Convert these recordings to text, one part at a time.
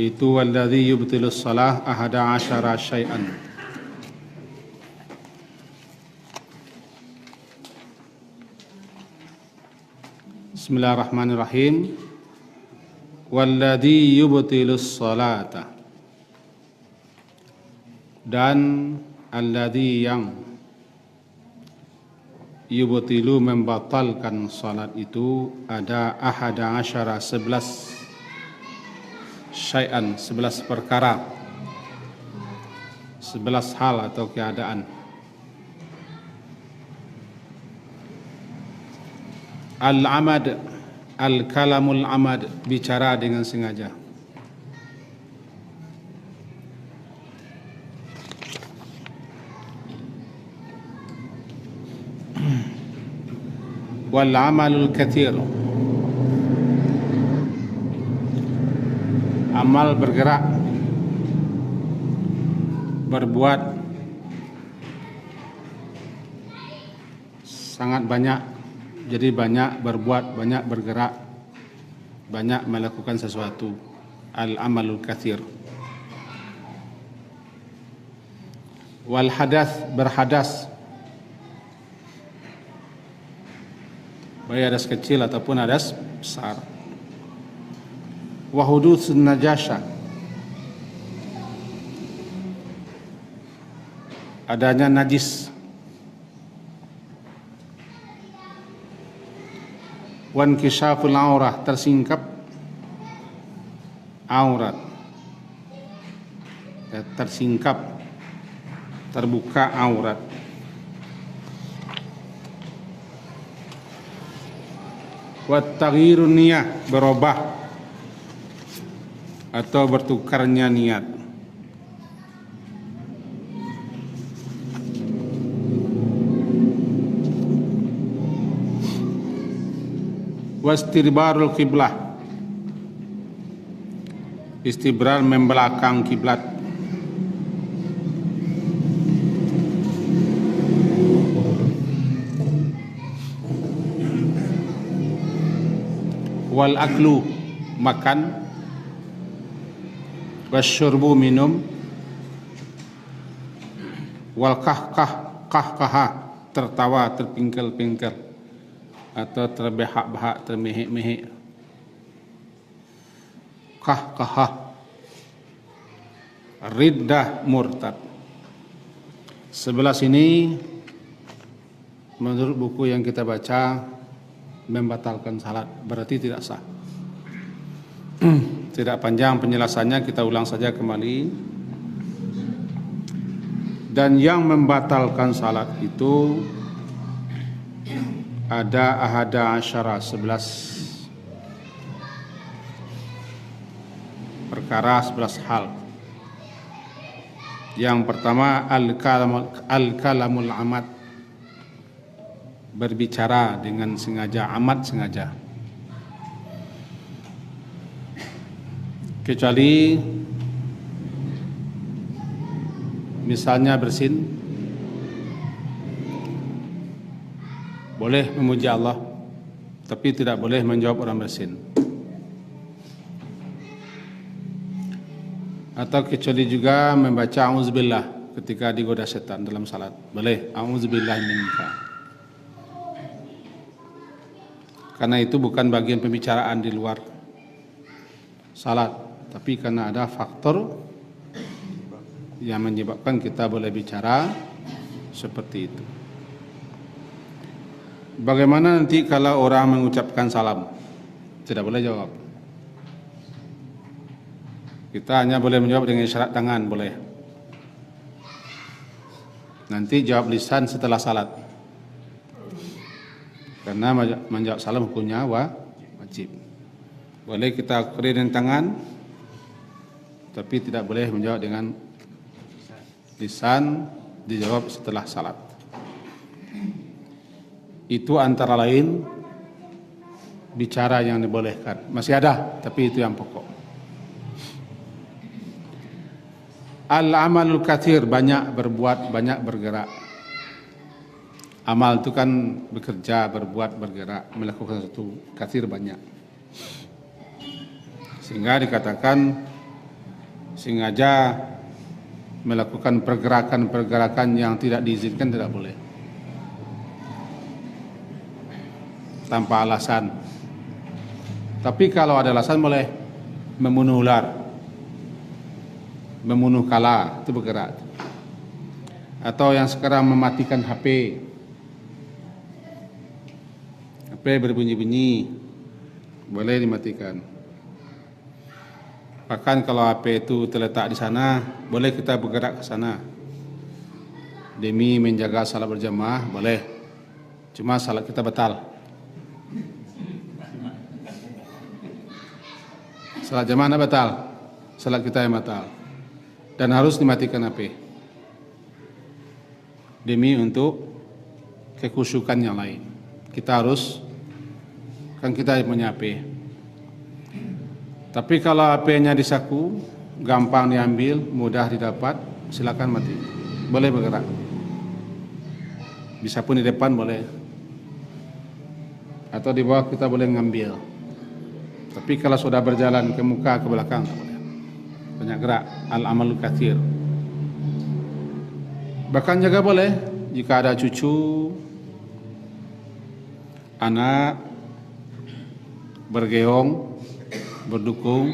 yaitu walladzi yubtilus shalah ahada asyara syai'an. Bismillahirrahmanirrahim. Walladzi yubtilus salata, dan alladzi yang yubtilu membatalkan salat itu ada ahada asyara 11 syai'an, 11 perkara, 11 hal atau keadaan. Al-amad, al-kalamul amad, bicara dengan sengaja. Wal amalul katsir, amal bergerak, berbuat sangat banyak. Jadi banyak berbuat, banyak bergerak, banyak melakukan sesuatu. Al-amalul katsir. Wal hadas, berhadas, baik hadas kecil ataupun hadas besar. Wa hudutsun najasah, adanya najis. Wan kisyaful aurah, tersingkap aurat, tersingkap, terbuka aurat. Wat taghyirun niyah, berubah atau bertukarnya niat. Wastidbarul qiblah, istibrar, membelakang kiblat. Wal aklu, makan. Wasyurbu, minum. Wal kahkah, tertawa, terpingkel-pingkel atau terbehak-behak, termehek-mehek. Kahkah, riddah, murtad. 11 ini menurut buku yang kita baca membatalkan salat, berarti tidak sah. Tidak panjang penjelasannya, kita ulang saja kembali. Dan yang membatalkan salat itu ada ahada asyara, 11 perkara, 11 hal. Yang pertama al-kalamul amad, berbicara dengan sengaja, amat sengaja. Kecuali misalnya bersin, boleh memuji Allah, tapi tidak boleh menjawab orang bersin. Atau kecuali juga membaca auzubillah ketika digoda setan dalam salat, boleh auzubillah minka. Karena itu bukan bagian pembicaraan di luar salat, tapi karena ada faktor yang menyebabkan kita boleh bicara seperti itu. Bagaimana nanti kalau orang mengucapkan salam? Tidak boleh jawab. Kita hanya boleh menjawab dengan isyarat tangan, boleh. Nanti jawab lisan setelah salat. Karena menjawab salam hukumnya wajib. Boleh kita akhiri dengan tangan, tapi tidak boleh menjawab dengan lisan, dijawab setelah salat. Itu antara lain bicara yang dibolehkan. Masih ada, tapi itu yang pokok. Al-amalul katsir, banyak berbuat, banyak bergerak. Amal itu kan bekerja, berbuat, bergerak, melakukan sesuatu. Katsir, banyak. Sehingga dikatakan sengaja melakukan pergerakan-pergerakan yang tidak diizinkan tidak boleh. Tanpa alasan. Tapi kalau ada alasan boleh. Membunuh ular, membunuh kala, itu bergerak. Atau yang sekarang mematikan HP berbunyi-bunyi, boleh dimatikan. Bahkan kalau HP itu terletak di sana, boleh kita bergerak ke sana. Demi menjaga salat berjamaah, boleh. Cuma salat kita batal. Salat jamaah batal, salat kita yang batal. Dan harus dimatikan HP. Demi untuk kekhusyukan yang lain. Kita harus, kan kita punya HP. Tapi kalau HP-nya di saku, gampang diambil, mudah didapat, silakan mati. Boleh bergerak. Bisa pun di depan boleh. Atau di bawah kita boleh ngambil. Tapi kalau sudah berjalan ke muka, ke belakang, tak boleh. Banyak gerak, al-amalul katsir. Bahkan juga boleh jika ada cucu, anak, bergeong, berdukung,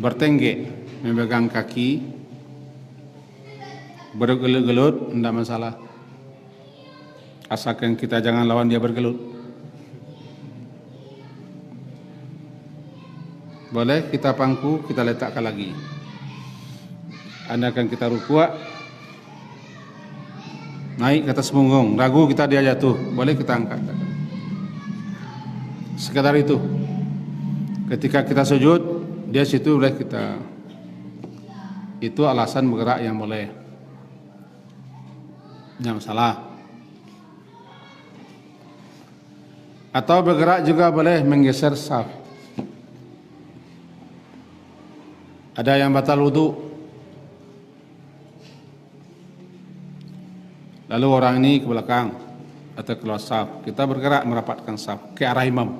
bertenggek, memegang kaki, bergelut-gelut, tidak masalah. Asalkan kita jangan lawan dia bergelut. Boleh kita pangku, kita letakkan lagi. Andaikan kita rukuk, naik ke atas punggung, ragu kita dia jatuh, boleh kita angkat. Sekadar itu. Ketika kita sujud, dia situ boleh kita. Itu alasan bergerak yang boleh. Tidak masalah. Atau bergerak juga boleh menggeser saf. Ada yang batal wudu, lalu orang ini ke belakang atau keluar saf, kita bergerak merapatkan saf ke arah imam.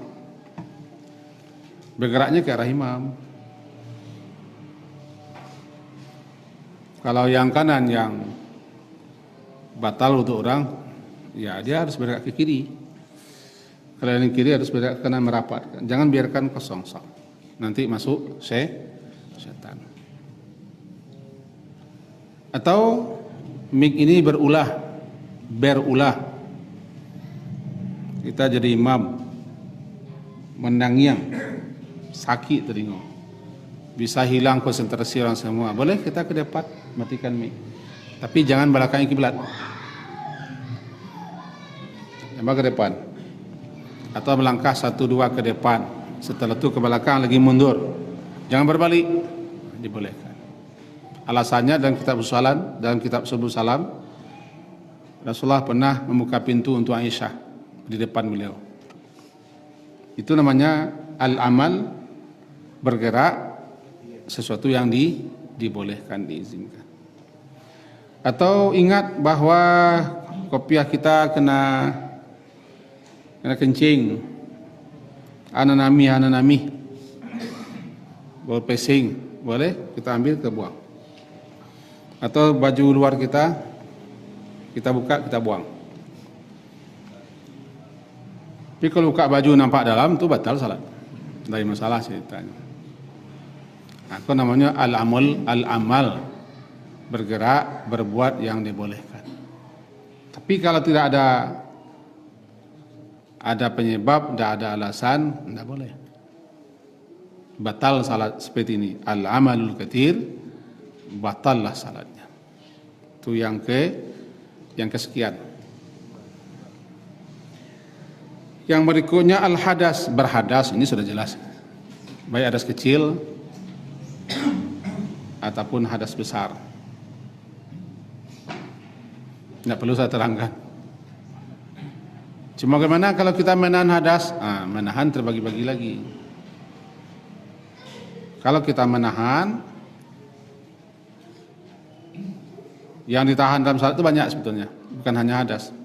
Bergeraknya ke arah imam. Kalau yang kanan yang batal wudu orang, ya dia harus bergerak ke kiri. Kalau yang kiri harus bergerak ke kanan merapatkan. Jangan biarkan kosong saf. Nanti masuk setan. Atau mik ini berulah. Kita jadi imam, menangiang, sakit telinga, bisa hilang konsentrasi orang semua. Boleh kita ke depan matikan mik, tapi jangan belakangi kiblat. Coba ke depan, atau melangkah 1-2 ke depan. Setelah itu ke belakang lagi mundur. Jangan berbalik, dibolehkan. Alasannya dalam kitab Usalan, dalam kitab Subul Salam, Rasulullah pernah membuka pintu untuk Aisyah di depan beliau. Itu namanya al-amal, bergerak, sesuatu yang dibolehkan, diizinkan. Atau ingat bahwa kopiah kita kena kencing, ananami, bau pesing, boleh kita ambil, kita buang. Atau baju luar kita buka, kita buang. Tapi kalau buka baju nampak dalam, itu batal salat. Dari masalah ceritanya. Itu namanya al-amal, bergerak, berbuat yang dibolehkan. Tapi kalau tidak ada penyebab, tidak ada alasan, tidak boleh. Batal salat seperti ini. Al-amalul katsir, batallah salatnya. Itu yang kesekian. Yang berikutnya al-hadas, berhadas. Ini sudah jelas. Baik hadas kecil ataupun hadas besar. Tidak perlu saya terangkan. Cuma bagaimana kalau kita menahan hadas? Menahan terbagi-bagi lagi. Kalau kita menahan, yang ditahan dalam salat itu banyak sebetulnya, bukan hanya hadas.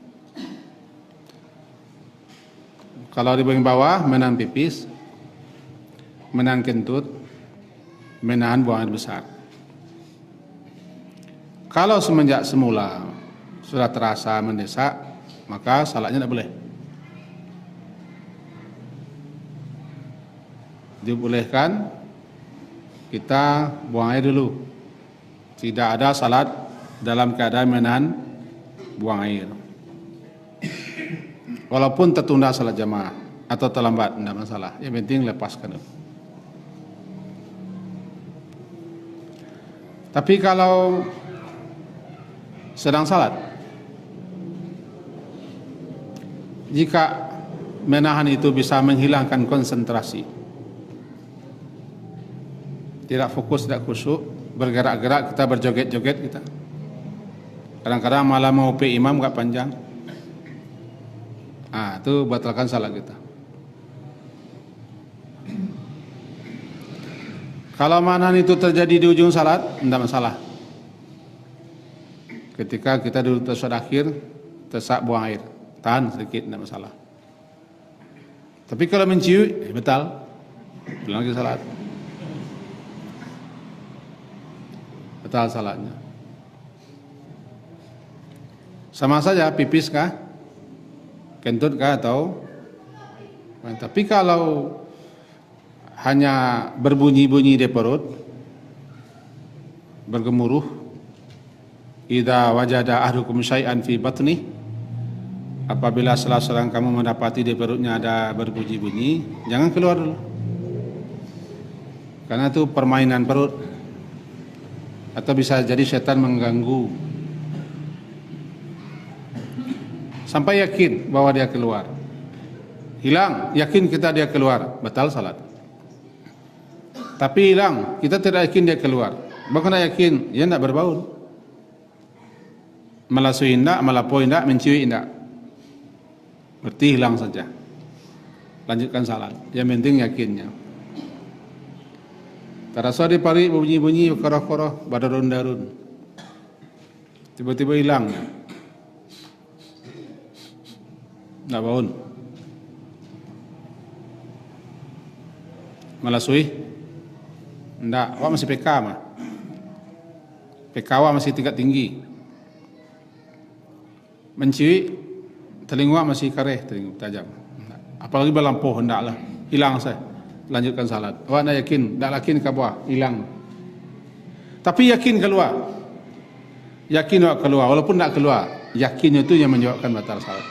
Kalau di bagian bawah, menahan pipis, menahan kentut, menahan buang air besar. Kalau semenjak semula sudah terasa mendesak, maka salatnya tidak boleh. Dibolehkan kita buang air dulu. Tidak ada salat dalam keadaan menahan buang air. Walaupun tertunda salat jamaah atau terlambat, tidak masalah. Yang penting lepaskan dulu. Tapi kalau sedang salat, jika menahan itu bisa menghilangkan konsentrasi, tidak fokus, tidak khusyuk, bergerak-gerak, kita berjoget-joget kita. Kadang-kadang malah mau imam gak panjang. Itu batalkan salat kita. Kalau menahan itu terjadi di ujung salat, tidak masalah. Ketika kita duduk tasawuf akhir, tersak buang air, tahan sedikit, tidak masalah. Tapi kalau mencium, batal, ulang lagi salat, batal salatnya. Sama saja, pipis kah, kentut kah, atau tapi kalau hanya berbunyi-bunyi di perut, bergemuruh, idza wajada ahdukum syai'an fi batni, apabila salah seorang kamu mendapati di perutnya ada berbunyi-bunyi, jangan keluar dulu, karena itu permainan perut, atau bisa jadi setan mengganggu, sampai yakin bahwa dia keluar. Hilang, yakin kita dia keluar, batal salat. Tapi hilang, kita tidak yakin dia keluar, bahkan tidak yakin, dia tidak berbaul, melasui tidak, melapoi tidak, mencium tidak, berarti hilang saja. Lanjutkan salat, yang penting yakinnya. Terasa di pari bunyi-bunyi, koroh-koroh, badarun-darun, tiba-tiba hilang, tidak bangun. Melasui tidak, awak masih PK mah. PK awak masih tingkat tinggi. Mencium, telinga masih kareh, telinga tajam. Apalagi berlampuh, hendaklah, hilang saya. Lanjutkan salat. Awak nak yakin, tak yakin ke bawah, hilang. Tapi yakin keluar. Yakin awak keluar, walaupun tak keluar, yakin itu yang menyebabkan batal salat.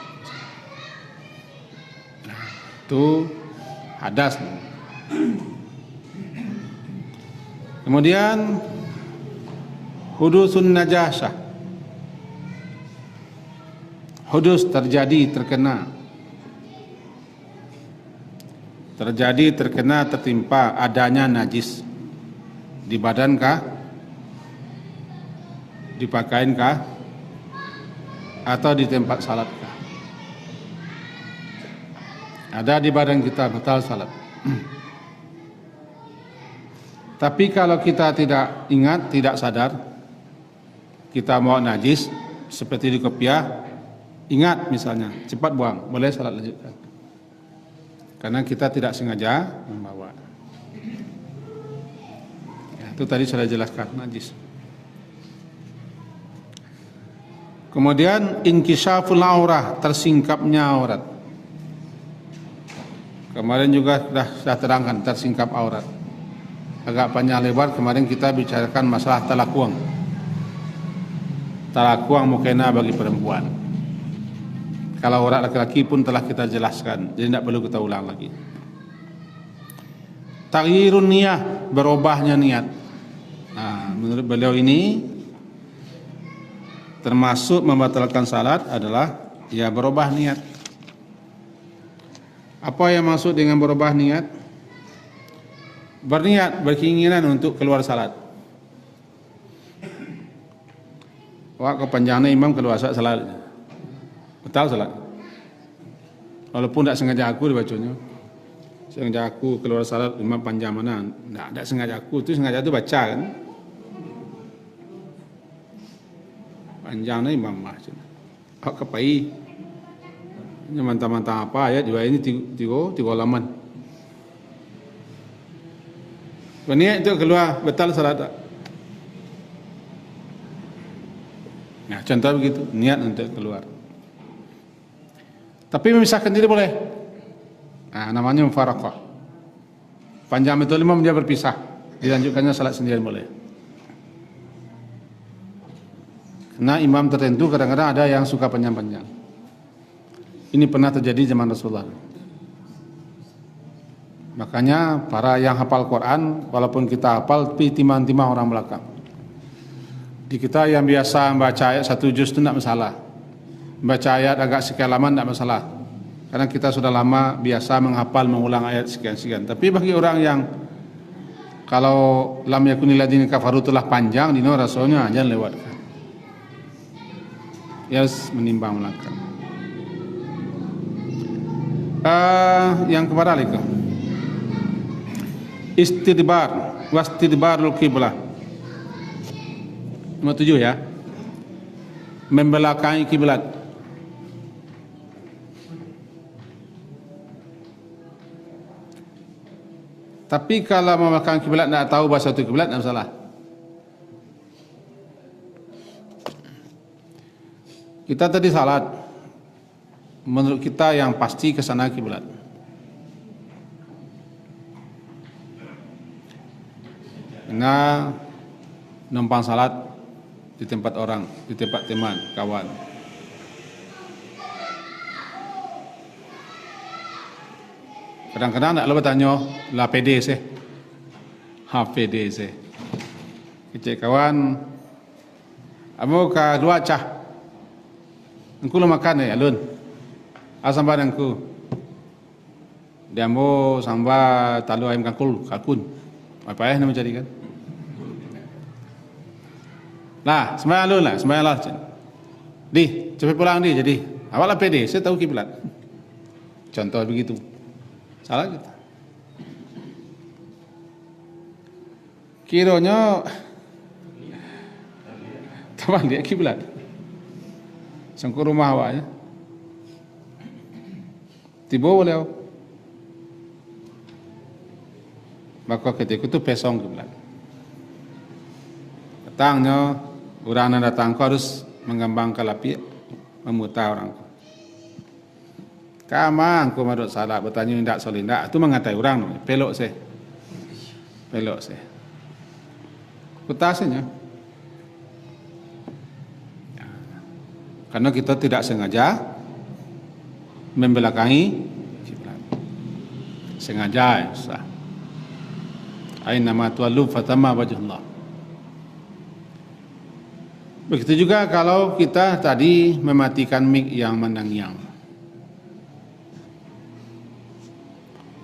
Itu hadas. Kemudian hudusun najasah, hudus terjadi, terkena, tertimpa adanya najis di badan kah, di pakaian kah, atau di tempat salat kah. Ada di badan kita, batal salat. Tapi kalau kita tidak ingat, tidak sadar, kita mau najis seperti di kopiah, ingat misalnya, cepat buang, boleh salat lanjutkan. Karena kita tidak sengaja membawa. Ya, itu tadi sudah jelaskan najis. Kemudian inkisyaful aurah, tersingkapnya aurat. Kemarin juga sudah terangkan tersingkap aurat. Agak panjang lebar kemarin kita bicarakan masalah talakuang. Talakuang mukena bagi perempuan. Kalau aurat laki-laki pun telah kita jelaskan, jadi tidak perlu kita ulang lagi. Taghyirun niyah, berubahnya niat. Menurut beliau ini termasuk membatalkan salat adalah ya berubah niat. Apa yang maksud dengan berubah niat? Berniat, berkeinginan untuk keluar salat. Wah, kepanjangan imam keluar salat, betal salat. Walaupun tidak sengaja aku dibacanya, sengaja aku keluar salat imam panjang mana? Tidak sengaja aku, itu sengaja itu baca kan? Panjangnya imam mah. Hak kepai, ini mantap-mantap apa ayat juga ini tiga halaman. Berniat itu keluar, betal salat tak? Contoh begitu, niat untuk keluar. Tapi memisahkan diri boleh. Namanya mufaraqah. Panjang betul imam dia berpisah. Dilanjutkannya salat sendirian boleh. Karena imam tertentu kadang-kadang ada yang suka panjang-panjang. Ini pernah terjadi zaman Rasulullah. Makanya para yang hafal Quran, walaupun kita hafal, tapi timang-timang orang belakang. Di kita yang biasa membaca ayat 1 juz itu tidak masalah. Membaca ayat agak sekian lama tidak masalah. Karena kita sudah lama biasa menghafal, mengulang ayat sekian-sekian. Tapi bagi orang yang kalau lam yakunil ladzina kafaru telah panjang, dino rasanya jangan lewatkan. Ya menimbang belakang. Yang kebalik. Istidbar, wastidbarul qiblah. Nomor 7 ya. Membelakangi kiblat. Tapi kalau membelakangi kiblat tidak tahu bahasa itu kiblat, tidak masalah. Kita tadi salat, menurut kita yang pasti ke sana kiblat. Nah, numpang salat di tempat orang, di tempat teman, kawan. Kadang-kadang nak lupa tanya, lah PD sih, PD sih. Kecik kawan, amu ka dua cah. Engkau lu makan ya, alun. Asamba engkau. Dia mau samba talu ayam kalkun. Apa nama jadi kan? Lah, sembahyang alun lah, sembahyang lah. Di, cepat pulang di. Jadi, awalnya PD, saya tahu kiblat. Contoh begitu. Salah kita. Kiranya teman dia kiblat. Sangku rumah awaknya. Tiba boleh. Maka ketika itu pesong kiblat. Datangnya orang yang datang kau harus mengembangkan lapi, memutar orang. Kamang aku madut salah bertanya tidak soleh tidak. Itu mengatai orang pelok sih. Pelok sih. Kutasnya. Karena kita tidak sengaja membelakangi kiblat. Sengaja sah. Aina ma tuwallu fatama wajhullah. Begitu juga kalau kita tadi mematikan mic yang mendangiang.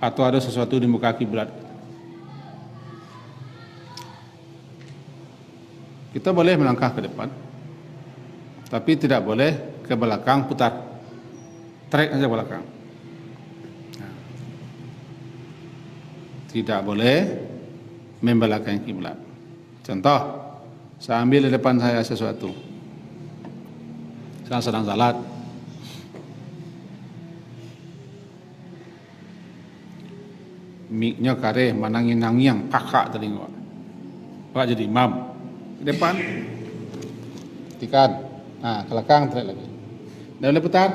Atau ada sesuatu di muka kiblat. Kita boleh melangkah ke depan. Tapi tidak boleh ke belakang putar. Trek saja belakang. Tidak boleh membelakangi kiblat. Contoh, saya ambil di depan saya sesuatu. Saya sedang salat. Miknya kare manangin-nangiang kakak telinga. Pak jadi imam. Di depan. Tikan. Nah, ke belakang trek lagi. Dah boleh putar.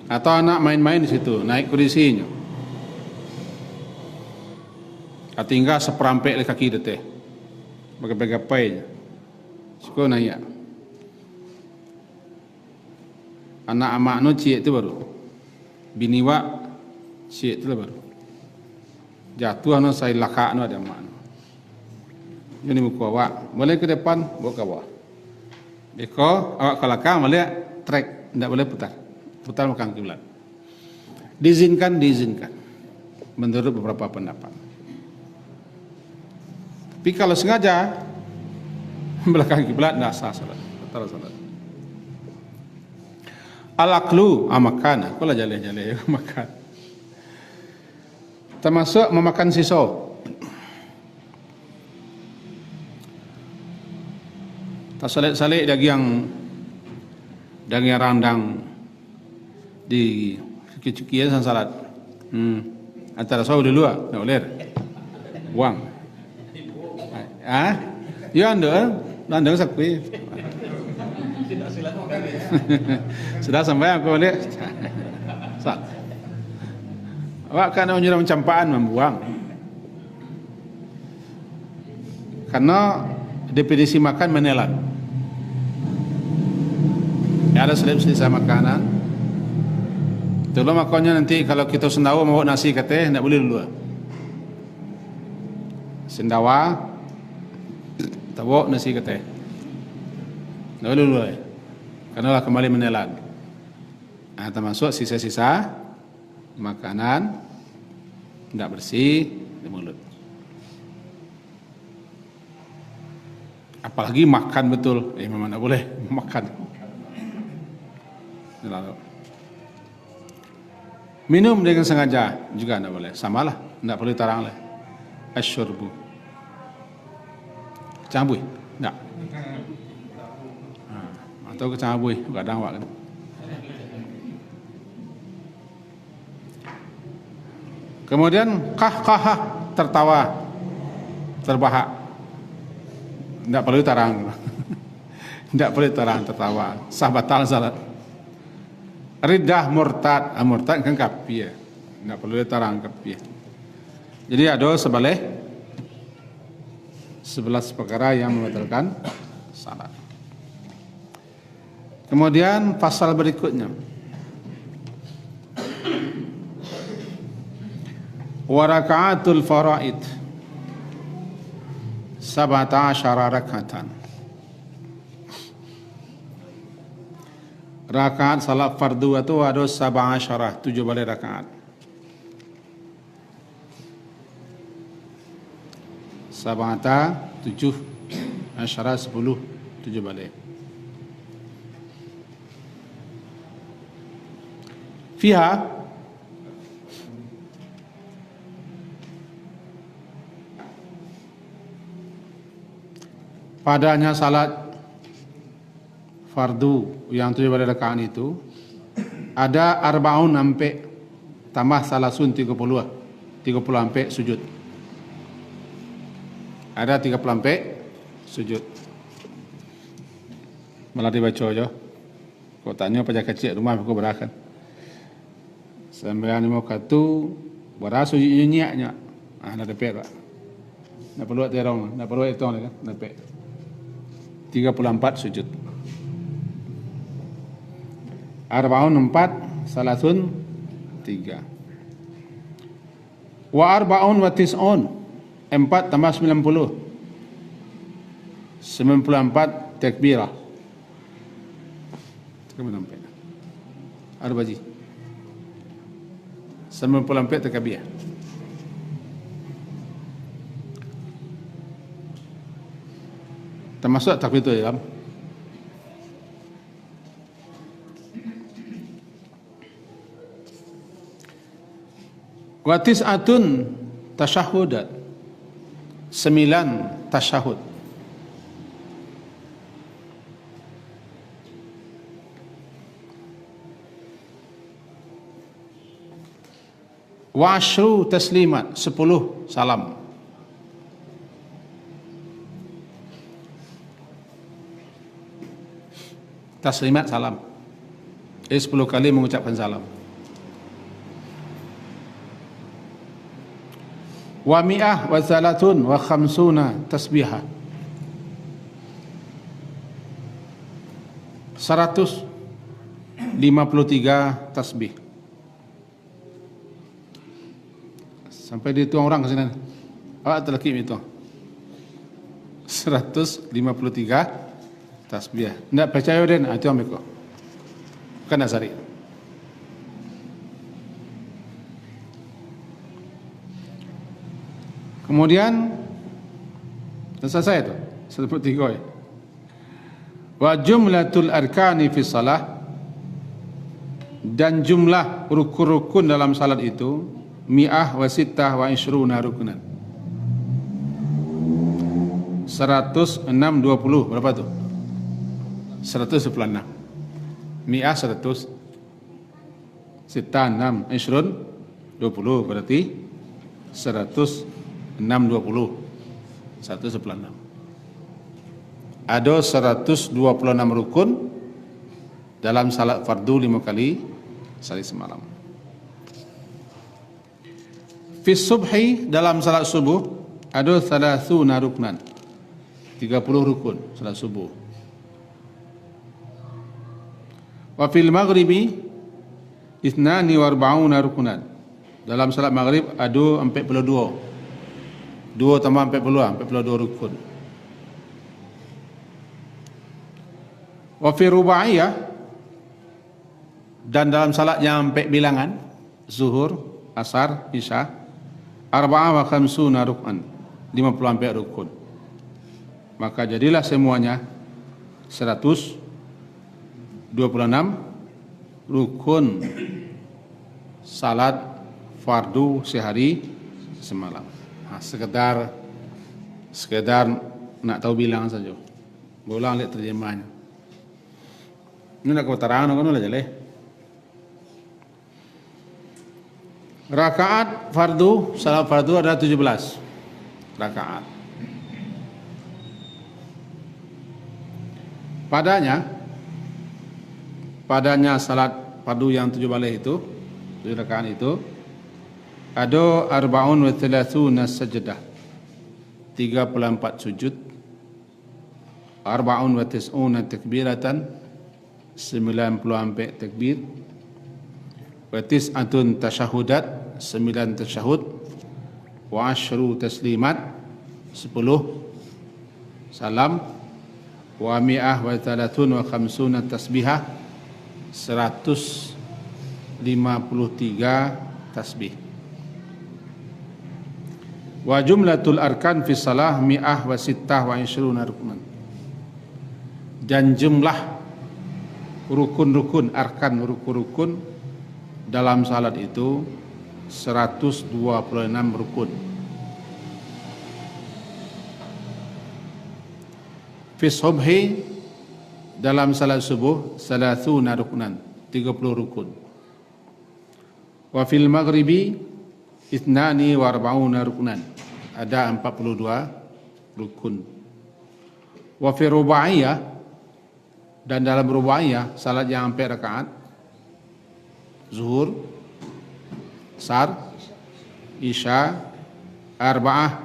Atau anak main-main di situ, naik kursinya. Tinggal seperampek le kaki deteh. Bagai-bagai suka naik. Anak amak no cik tu baru. Bini wak cik tu baru. Jatuh no saya lakak no ada amak no. Ini muka awak. Boleh ke depan, bawa ke bawah. Beko, awak ke belakang, boleh trek. Tidak boleh putar. Putar belakang kiblat. Diizinkan. Menurut beberapa pendapat. Tapi kalau sengaja, belakang kiblat, tidak sah salat. Al-aklu, makan. Aku lah jaleh-jaleh makan. Termasuk memakan sisa. Tak salik-salik daging randang di cuki-cukian sang salat. Antara saw dulu nak boleh. Buang. Ya anda Nandang sakui. Sudah sampai aku balik. Sat. Awak kan menyuruh mencampaan membuang. Karena definisi makan menelan. Ya, ada selip-selip makanan. Itulah makanya nanti kalau kita sendawa mau nasi kateh, tidak boleh dulu. Sendawa, tahu nasi kateh. Tidak boleh dulu. Karena kembali menelan. Nah, termasuk sisa-sisa makanan tidak bersih di mulut. Apalagi makan betul, memang tidak boleh makan. Lalu minum dengan sengaja juga tidak boleh, samalah, tidak perlu tarang lah. Asyurbu, cambui, tidak. Atau kecambui, kadang awak kan. Kemudian kah tertawa, terbahak, tidak perlu tarang, tidak perlu tarang tertawa, sah batal salat. Ridah murtad, murtad kan kafir, tidak perlu tarang kafir. Jadi ada 11 perkara yang membatalkan salat. Kemudian pasal berikutnya, warakaatul faraid 17 rakatan. Rakaat salat fardu itu ada 17, 7 balik rakaat. 7, 10, 7 balik. Fiha padanya salat fardu yang 7 balik rakaat itu ada 40 sampai tambah salasun 30 sampai sujud. Ada 30 sampai sujud. Malah dibaca aja. Kau tanya pada kecil rumah aku berakan. Sampai mau katu berasa nyiaknya. Nak dapat tak? Nak perlu terong, nak perlu hitung kan? Dapat. 34 sujud. Arba'un 4, salasun 3. Wa arba'un wa tis'un 4 tambah 90. 94 takbirah. Sampai. Arbaji. 94 takbirah. Termasuk takbiratul ihram. Wa tis'atun tasyahudat. 9 tasyahud. Wa asyru taslimat, 10 salam. Taslimat salam. 10 kali mengucapkan salam. Wa mi'ah wa salatun wa khamsuna tasbihah. 153 tasbih. Sampai dihitung orang ke sini. Awak terlekip itu. 153 tasbih. Tidak percaya den, itu ambil kau. Bukan Nasari. Kemudian selesai itu 153 ya. Wa jumlatul arkani fi salah, dan jumlah rukun-rukun dalam salat itu mi'ah wa sittah wa ishruna rukunan. 106, 20 berapa tu? 196. Mi'ah 100, sittah 6, ishrun 20, berarti 106, 20, 196. ada 126 rukun dalam salat fardu 5 kali sehari semalam. Fi subhi, dalam salat subuh ada 30 ruknan, 30 rukun salat subuh. Wa fil maghribi 42 rukunan, dalam salat maghrib ada 42, 2 tambah 40, 42 rukun. Wa fi rubaiyah, dan dalam salat yang 4 bilangan, zuhur, asar, isya, 54 rukun, 54 rukun. Maka jadilah semuanya 126 rukun salat fardu sehari semalam. Sekedar nak tahu bilang saja. Bolang lihat terjemahnya. Ini nak kau terang kan lah jale. Rakaat fardu, salat fardu ada 17 rakaat. Padanya salat fardu yang 7 rakaat itu ada 34 sajdah, 34 sujud, 94 takbiratan, 94 takbir, wa tis'atun tasyahudat, 9 tasyahud, wa asyru taslimat, 10 salam, wa mi'ah wa talatun wa khamsuna tasbihah, 153 tasbih. Wa jumlatul arkan fi salah mi'ah wa sittah wa ishruna rukunan, dan jumlah rukun-rukun, arkan rukun-rukun dalam salat itu 126 rukun. Fi subhi, dalam salat subuh 30 rukunan, 30 rukun. Wa fil maghribi 42 rukunan, ada 42 rukun. Wa fi rubaiyah, dan dalam rubaiyah salat yang 4 rakaat, zuhur, asar, isya, arba'ah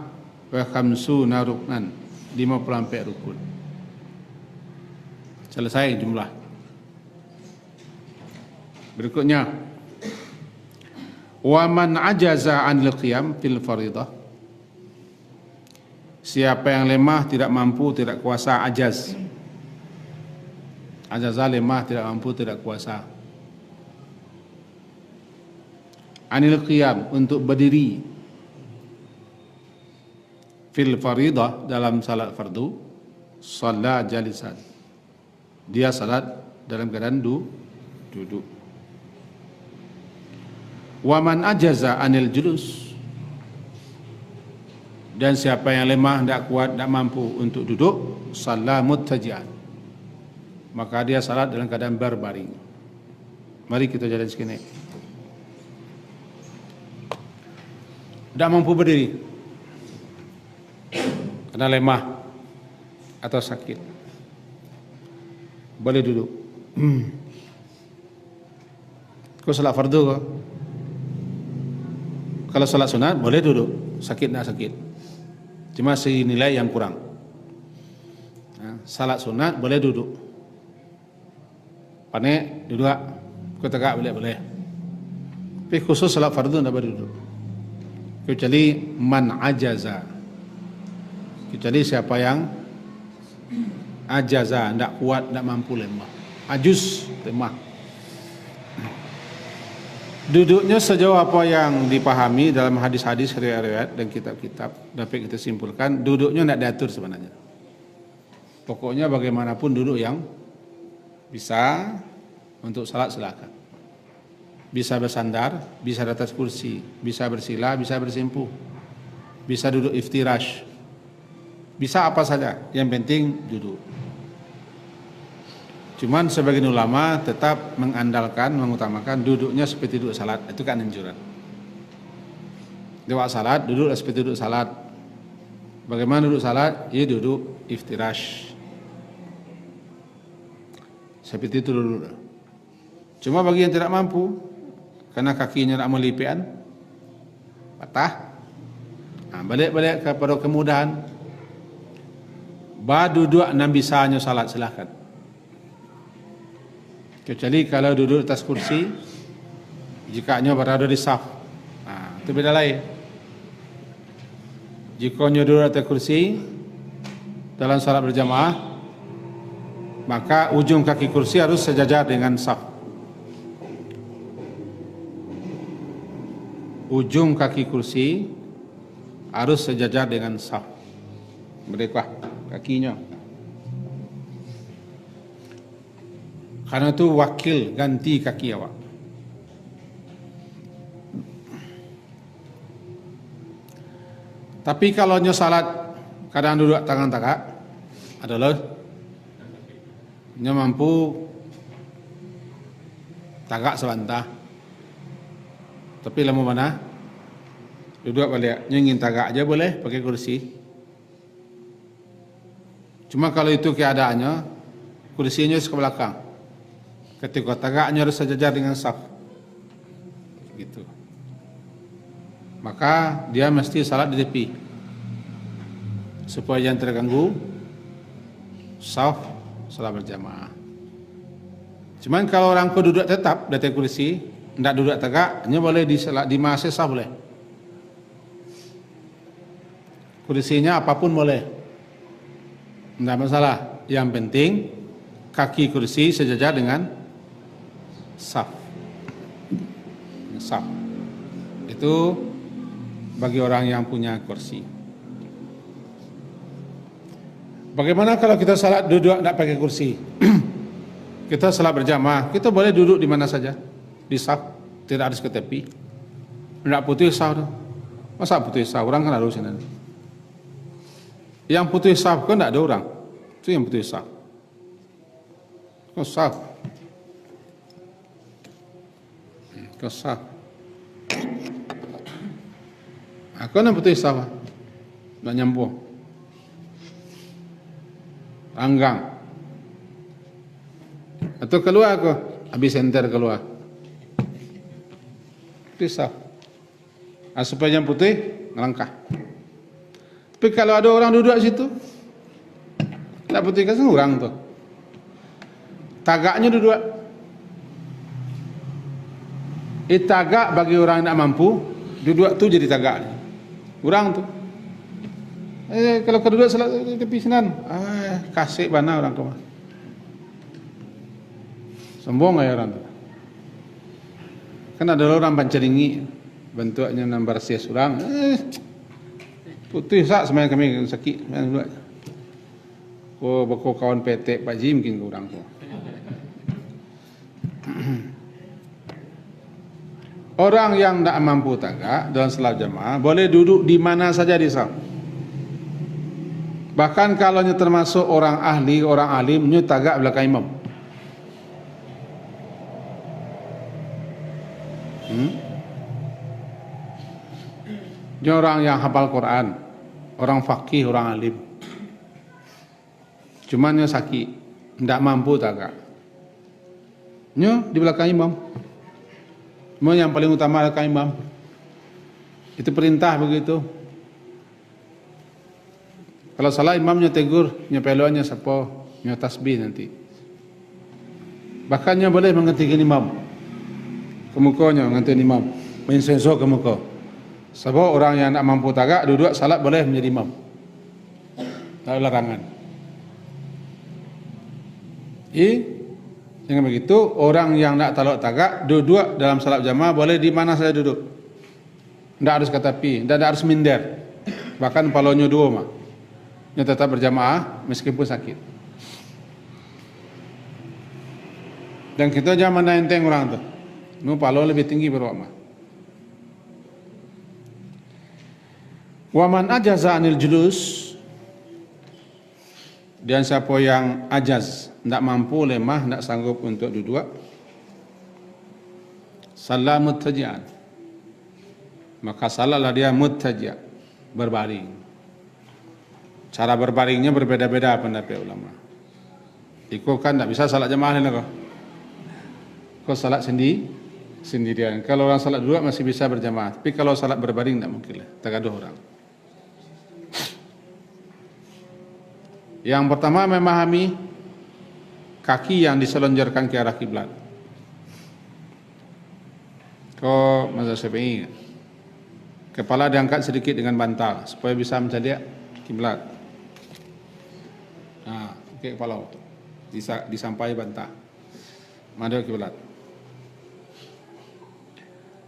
wa khamsuna ruknan, 54 rukun. Selesai jumlah. Berikutnya, wa man ajaza 'anil qiyam fil faridah, siapa yang lemah, tidak mampu, tidak kuasa, ajaz. Ajaza, lemah, tidak mampu, tidak kuasa. Anil qiyam, untuk berdiri. Fil faridah, dalam salat fardu, shalla jalisan, dia salat dalam keadaan duduk. Wa man ajaza anil julus, dan siapa yang lemah, tidak kuat, tidak mampu untuk duduk, shalla muttaji'an, maka dia salat dalam keadaan berbaring. Mari kita jalan sekini. Tidak mampu berdiri karena lemah atau sakit, boleh duduk. Kau salat fardu kau? Kalau salat sunat boleh duduk, sakit nak sakit, cuma senilai yang kurang. Salat sunat boleh duduk, panik duduk, kau tegak boleh. Tapi khusus salat fardu tidak boleh duduk, kecuali man ajaza, kecuali siapa yang ajaza, tidak kuat, tidak mampu, lemah. Ajuz, lemah. Duduknya sejauh apa yang dipahami dalam hadis-hadis, riwayat dan kitab-kitab, dapat kita simpulkan duduknya tidak diatur sebenarnya. Pokoknya bagaimanapun duduk yang bisa untuk salat silakan. Bisa bersandar, bisa di atas kursi, bisa bersila, bisa bersimpuh, bisa duduk iftirash, bisa apa saja, yang penting duduk. Cuman sebagian ulama tetap mengandalkan, mengutamakan duduknya seperti duduk salat, itu kan anjuran. Dewak salat, duduk seperti duduk salat. Bagaimana duduk salat? Ya duduk iftirash, Seperti itu dulu. Cuma bagi yang tidak mampu, karena kakinya tak melipian, patah, balik-balik kepada kemudahan, duduk nan bisanya salat silahkan. Kecuali kalau duduk atas kursi, jikanya berada di saf, itu beda lain. Jika duduk atas kursi dalam salat berjamaah, maka ujung kaki kursi harus sejajar dengan saf. Ujung kaki kursi harus sejajar dengan saf. Mereka kakinya. Karena itu wakil ganti kaki awak. Tapi kalau nyo salat kadang duduk tangan tagak, adalah nyo mampu tagak sebantah. Tapi lama mana? Duduk balik, nyo ingin tagak aja boleh pakai kursi. Cuma kalau itu keadaannya, kursinya ke belakang. Ketika tagaknya harus sejajar dengan saf. Gitu. Maka dia mesti salat di tepi. Supaya jangan terganggu saf salat berjamaah. Cuman kalau orang ko duduk tetap di atas kursi, tidak duduk tegak, hanya boleh di masa saf boleh. Kursinya apapun boleh. Tidak masalah. Yang penting kaki kursi sejajar dengan saf. Saf. Itu bagi orang yang punya kursi. Bagaimana kalau kita salat duduk tidak pakai kursi? Kita salat berjamaah, kita boleh duduk di mana saja. Di saf, tidak harus ke tepi. Tidak putus saf. Masa putus saf? Orang kan harus ini. Yang putus saf kan tidak ada orang. Itu yang putus saf. Kau saf. Kau saf. Aku nak putus saf. Nak nyambung. Anggang. Atau keluar aku, habis enter keluar. Putus saf. Supaya yang putih ngelangkah. Tapi kalau ada orang duduk di situ, tak putih kan orang tu. Tagaknya duduk. Tagak bagi orang yang tak mampu, duduk tu jadi tagak. Orang tu. Kalau keduduk salat tepi senan, kasih bana orang tu. Sombong ya orang tu. Kan ada orang panceringi, bentuknya nambar sia surang. Putih sak sebenarnya kami sakit. Ko bako kawan PT Pak Ji mungkin kurang ko. Orang yang tak mampu tagak dalam salat jamaah boleh duduk di mana saja di saf. Bahkan kalau termasuk orang ahli, orang alim, nyu tagak belakang imam. Dia orang yang hafal Quran, orang fakih, orang alim. Cuman dia sakit, tidak mampu tagak. Dia di belakang imam. Cuma yang paling utama belakang imam. Itu perintah begitu. Kalau salah imamnya tegur, nyepeloannya siapa, nya tasbih nanti. Bahkan dia boleh menggantikan imam. Kemukanya menggantikan imam, mensenso ke muka. Sebab orang yang tak mampu tagak duduk salat boleh menjadi imam. Tak ada larangan. Dengan begitu orang yang tak talak tagak duduk dalam salat jamaah boleh di mana saja duduk. Tak harus ke tepi, tak harus minder. Bahkan palonyo dua mah. Dia tetap berjamaah meskipun sakit. Dan kita jangan enteng orang tu. Nu palo lebih tinggi berwakma. Waman ajaza anil julus, dan siapa yang ajaz, tidak mampu, lemah, tidak sanggup untuk duduk, salat muttaji'an, maka salatlah dia muttaji', berbaring. Cara berbaringnya berbeda-beda pendapat ulama. Iko kan tidak bisa salat jamaah ni kau. Kau salat sendirian. Kalau orang salat dua masih bisa berjamaah. Tapi kalau salat berbaring tidak mungkin lah. Tergaduh orang. Yang pertama memahami kaki yang diselonjorkan ke arah kiblat. Kau mazhab Syafi'i, kepala diangkat sedikit dengan bantal supaya bisa menjadi kiblat. Nah, ke kepala itu disampai bantal, madhab kiblat.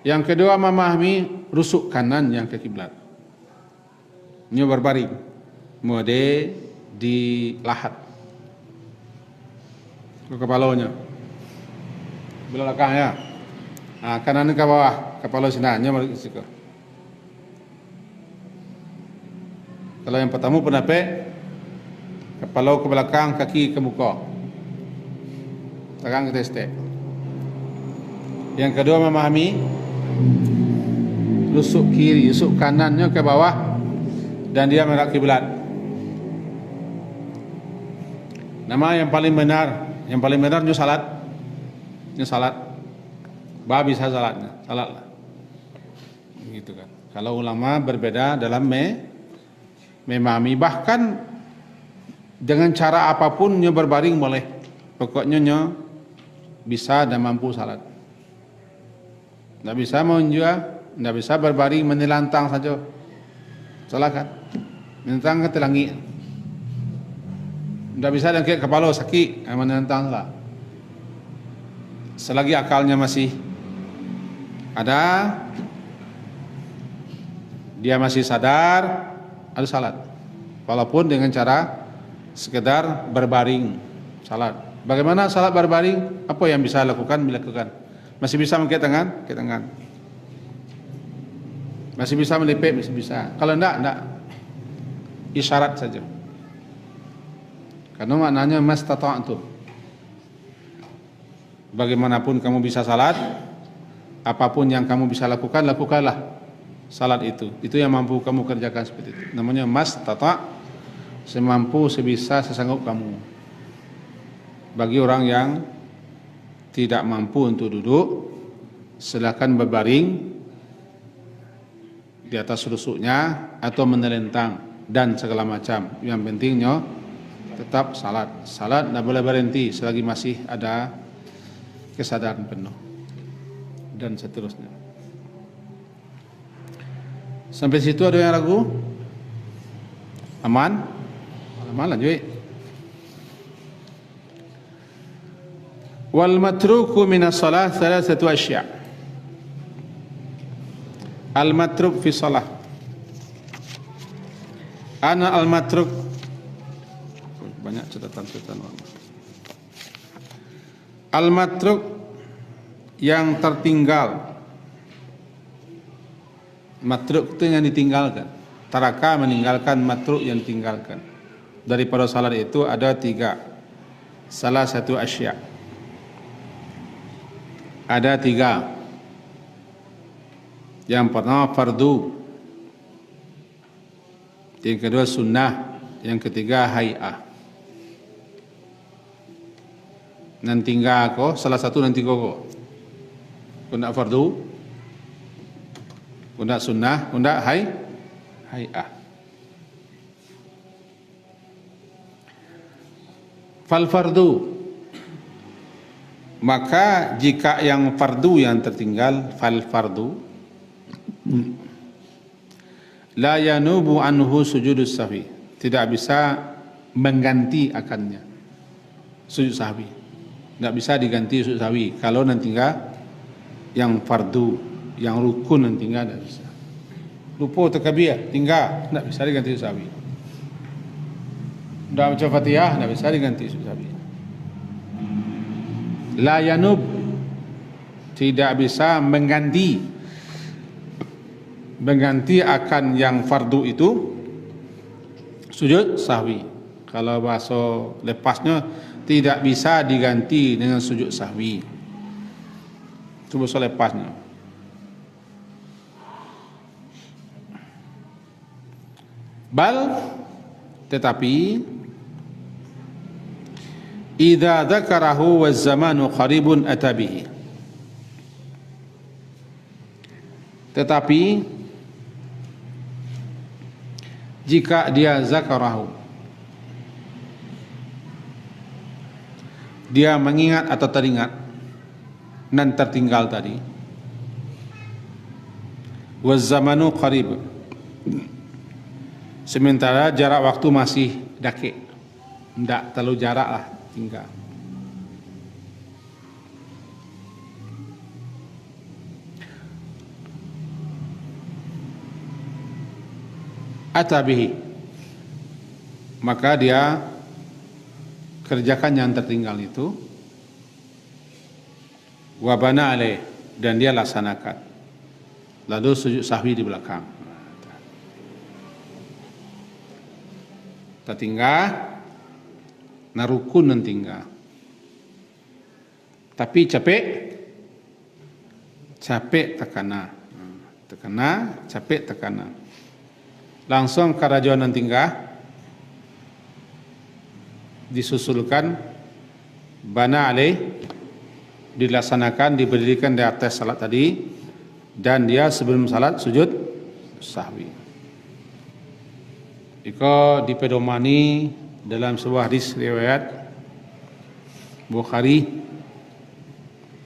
Yang kedua memahami rusuk kanan yang ke kiblat. Ini berbaring, mode di lahat. Ke kepalanya, belakangnya. Nah, kanan ke bawah, kepala sinanya balik ke situ. Kalau yang pertama penapek, kepala ke belakang, kaki ke muka, tangan ke testek. Yang kedua memahami rusuk kiri, rusuk kanannya ke bawah dan dia menghadap kiblat. Nama yang paling benar itu salat. Ini salat. Bah bisa salatnya, salatlah. Gitu kan. Kalau ulama berbeda dalam memahami, bahkan dengan cara apapun berbaring boleh. Pokoknya bisa dan mampu salat. Tidak bisa menunjuk, tidak bisa berbaring menilantang saja. Salah kan? Menilantang ke langit. Tidak bisa dan kepala sakit menilantang salah. Selagi akalnya masih ada, dia masih sadar, ada salat. Walaupun dengan cara sekedar berbaring salat. Bagaimana salat berbaring? Apa yang bisa lakukan? Masih bisa mengangkat tangan? Angkat tangan. Masih bisa melipet? Masih bisa. Kalau enggak. Isyarat saja. Karena maknanya mastata'tum. Bagaimanapun kamu bisa salat, apapun yang kamu bisa lakukan, lakukanlah salat itu. Itu yang mampu kamu kerjakan seperti itu. Namanya mastata', semampu, sebisa, sesanggup kamu. Bagi orang yang tidak mampu untuk duduk, silakan berbaring di atas rusuknya atau menelentang dan segala macam. Yang pentingnya tetap salat. Salat tidak boleh berhenti selagi masih ada kesadaran penuh dan seterusnya. Sampai situ ada yang ragu? Aman? Aman lanjut. Wal matruku minas salah thalathatu asya'. Al matruk fi salah. Ana al matruk, banyak catatan-catatan. Al matruk yang tertinggal. Matruk itu yang ditinggalkan. Taraka meninggalkan, matruk yang ditinggalkan. Daripada salat itu ada 3. Salah satu asya'. Ada 3. Yang pertama fardu. Yang kedua sunnah. Yang ketiga hay'ah. Nanti enggak kok, salah satu nanti kok. Kundak fardu, kundak sunnah, kundak hay'ah. Fal fardu, maka jika yang fardu yang tertinggal, fal fardu la yanubu anhu sujudus sahwi, tidak bisa mengganti akannya sujud sahwi. Tidak bisa diganti sujud sahwi. Kalau nanti enggak yang fardu, yang rukun nanti enggak bisa. Lupa takbir tinggal, tidak bisa diganti sujud sahwi. Tidak baca Fatihah, tidak bisa diganti sujud sahwi. La yanub, tidak bisa mengganti akan yang fardu itu sujud sahwi. Kalau bahasa lepasnya tidak bisa diganti dengan sujud sahwi. Itu bahasa lepasnya. Tetapi idza dzakarahu waz zamanu qaribun atabihi. Tetapi jika dia zakarahu, dia mengingat atau teringat dan tertinggal tadi, waz zamanu qarib, sementara jarak waktu masih dakik, tidak terlalu jarak lah, tinggal. Atabihi, maka dia kerjakan yang tertinggal itu, wabana alaih, dan dia laksanakan, lalu sujud sahwi di belakang. Tertinggal, narukun dan tinggal. Tapi capek tekana, capek tekana. Langsung karajuan dan tinggal disusulkan, bana alaih, dilaksanakan, diberdirikan di atas salat tadi, dan dia sebelum salat sujud sahwi. Iko dipedomani dalam sebuah hadis riwayat Bukhari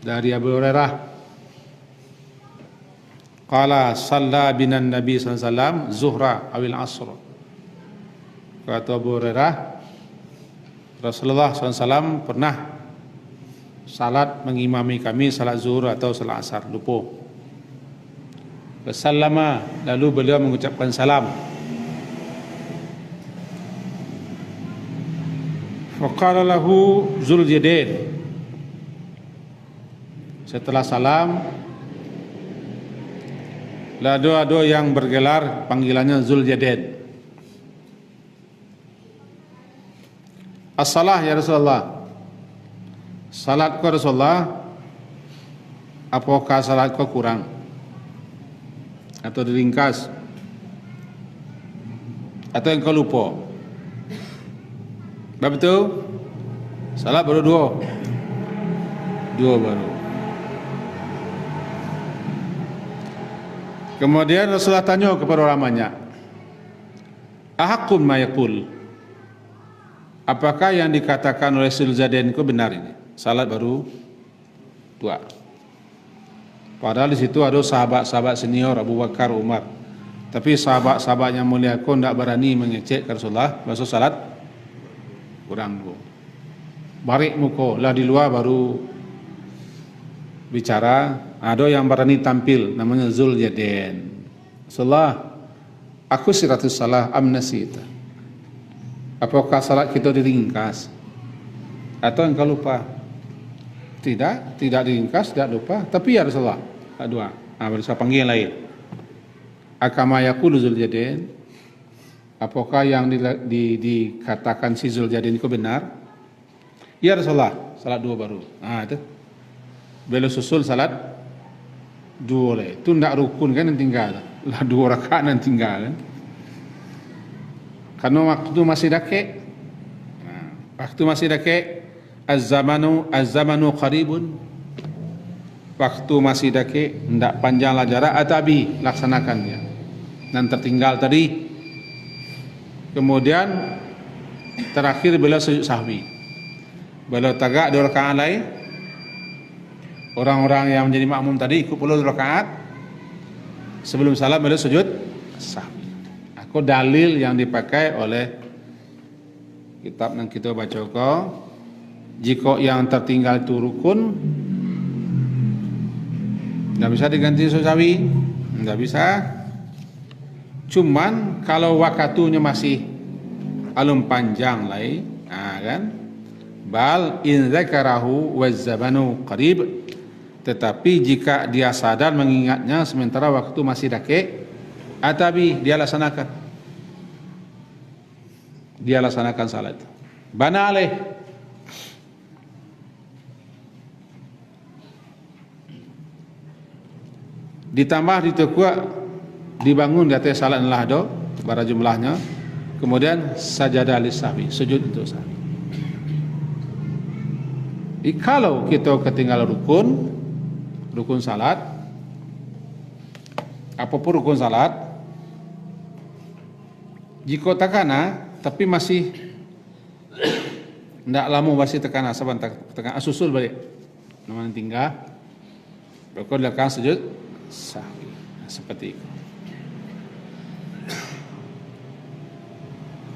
dari Abu Hurairah, qala shalla binan Nabi sallallahu alaihi wasallam zuhra awil asr. Kata Abu Hurairah, Rasulullah SAW pernah salat mengimami kami salat zuhur atau salat asar, lupa. Wasallama, lalu beliau mengucapkan salam. Faqala lahu Zul Yadain, setelah salam, lado yang bergelar panggilannya Zul Yadain. As-salah ya Rasulullah, salat ko Rasulullah, apakah salat ko kurang atau diringkas atau engkau lupa? Bab itu salat baru dua baru. Kemudian Rasulullah tanya kepada ulamanya, ahaqqun ma yaqul, apakah yang dikatakan oleh Zulzadain itu benar ini? Salat baru dua. Padahal di situ ada sahabat-sahabat senior Abu Bakar, Umar. Tapi sahabat-sahabat yang mulia itu tidak berani mengecek ke Rasulullah, masuk salat kurang dua. Barik muko lah di luar baru bicara. Ada yang berani tampil, namanya Zul Yadain. Rasulullah, aku siratus salah amnasita. Apakah salat kita diringkas atau engkau lupa? Tidak diringkas, tidak lupa. Tapi ya Rasulullah, dua. Baru saya panggil yang lain. Akama yaqulu Zul Yadain, apakah yang dikatakan si Zul Yadain itu benar? Ya Rasulullah, salat dua baru. Itu. Beliau susul salat dua lah. Itu tidak rukun kan yang tinggal. Lah dua rakaat yang tinggal kan. Karena waktu masih dakik. Waktu masih dakik. Az-zamanu qaribun. Waktu masih dakik, tidak panjanglah jarak. Atabi, laksanakannya. Dan tertinggal tadi. Kemudian terakhir beliau sujud sahwi. Beliau tagak dua rakaat lain. Orang-orang yang menjadi makmum tadi ikut pula 2 rakaat. Sebelum salam beliau sujud sahwi. Aku dalil yang dipakai oleh kitab yang kita baca ko, jika yang tertinggal itu rukun, tidak bisa diganti sujud sahwi, tidak bisa. Cuman kalau waktunya masih alum panjang lagi, kan? Bal in dzakarahu waz zamanu qarib. Tetapi jika dia sadar mengingatnya sementara waktu masih dakik, atabi, dia laksanakan salat. Bana alaih, ditambah ditekuk, dibangun di atas salat lahdo pada jumlahnya, kemudian sajadah lis sahwi, sujud untuk sahwi. Kalau kita ketinggalan rukun salat, apapun rukun salat, jika takana tapi masih ndak lama masih tekana sebentar tekan susul balik namanya tinggal maka dilakukan sujud sahwi. Seperti itu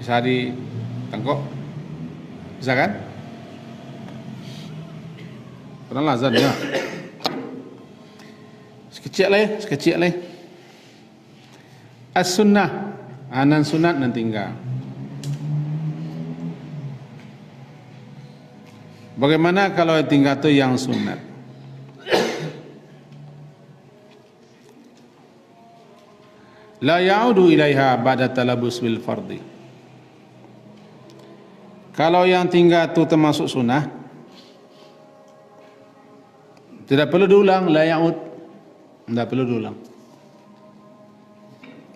bisa ditengkok, bisa kan? Pernah azan ya sekecil lah as-sunnah anan sunat nan tinggal. Bagaimana kalau tinggal tu yang sunat? La ya'udu ilaiha ba'da talabus bil fardi. Kalau yang tinggal tu termasuk sunnah, tidak perlu diulang, la ya'ud. Tidak perlu diulang.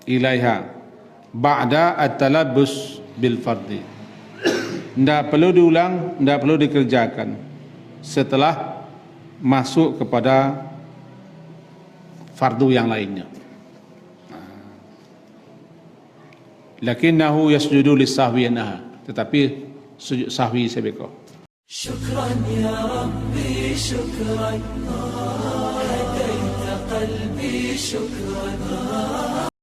Ilaiha ba'da at-talabus bil fardi. Tidak perlu diulang, tidak perlu dikerjakan setelah masuk kepada fardu yang lainnya. Lakinnahu yasjudu lis-sahwi anha, tetapi sujud sahwi sebeko. Syukran ya Rabbi syukran, hadaita qalbi syukran.